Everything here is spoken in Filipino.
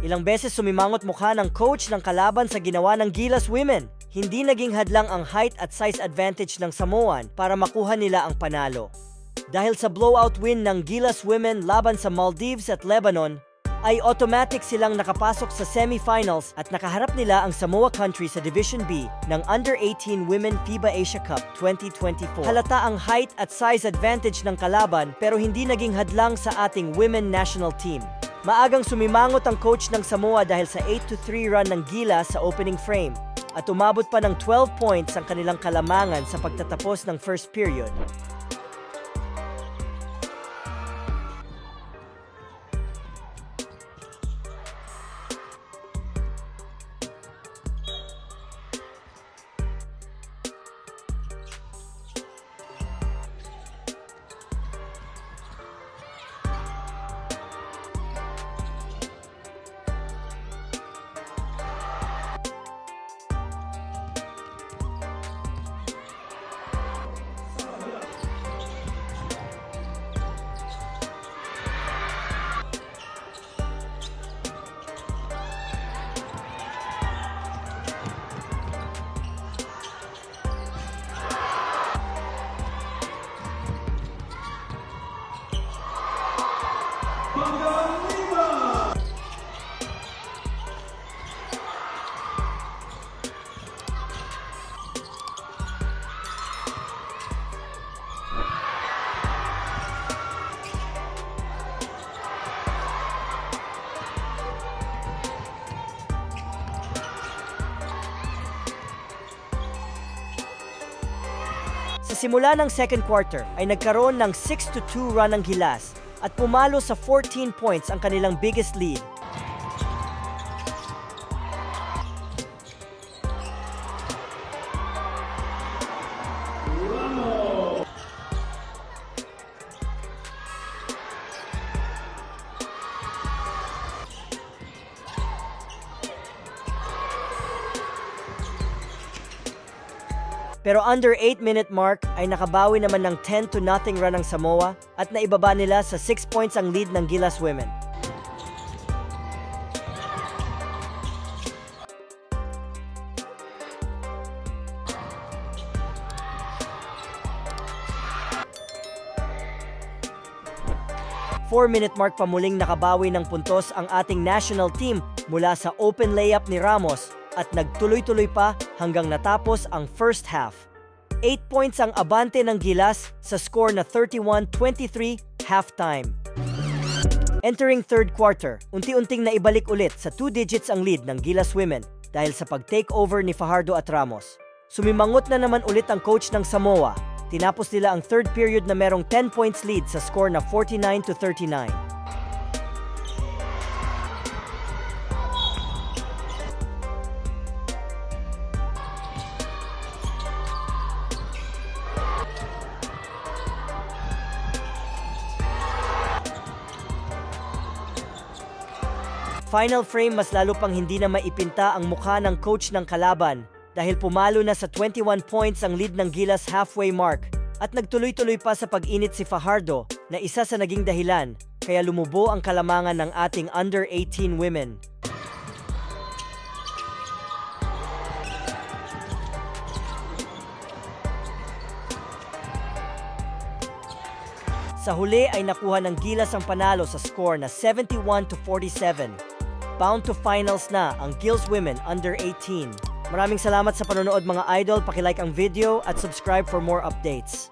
Ilang beses sumimangot mukha ng coach ng kalaban sa ginawa ng Gilas women. Hindi naging hadlang ang height at size advantage ng Samoan para makuha nila ang panalo. Dahil sa blowout win ng Gilas women laban sa Maldives at Lebanon, ay automatic silang nakapasok sa semifinals at nakaharap nila ang Samoa country sa Division B ng Under-18 Women FIBA Asia Cup 2024. Halata ang height at size advantage ng kalaban pero hindi naging hadlang sa ating women national team. Maagang sumimangot ang coach ng Samoa dahil sa 8-3 run ng Gilas sa opening frame at umabot pa ng 12 points ang kanilang kalamangan sa pagtatapos ng first period. Sa simula ng second quarter ay nagkaroon ng 6-2 run ng Gilas at pumalo sa 14 points ang kanilang biggest lead. Pero under 8-minute mark ay nakabawi naman ng 10-0 run ng Samoa at naibaba nila sa 6 points ang lead ng Gilas women. Four-minute mark pa muling nakabawi ng puntos ang ating national team mula sa open layup ni Ramos at nagtuloy-tuloy pa hanggang natapos ang first half. 8 points ang abante ng Gilas sa score na 31-23 halftime. Entering third quarter, unti-unting naibalik ulit sa 2 digits ang lead ng Gilas women dahil sa pag-takeover ni Fajardo at Ramos. Sumimangot na naman ulit ang coach ng Samoa. Tinapos nila ang third period na merong 10 points lead sa score na 49-39. Final frame, mas lalo pang hindi na maipinta ang mukha ng coach ng kalaban dahil pumalo na sa 21 points ang lead ng Gilas halfway mark at nagtuloy-tuloy pa sa pag-init si Fajardo na isa sa naging dahilan kaya lumubo ang kalamangan ng ating under-18 women. Sa huli ay nakuha ng Gilas ang panalo sa score na 71-47. Bound to finals na ang Gilas women under 18. Maraming salamat sa panonood mga idol. Paki-like ang video at subscribe for more updates.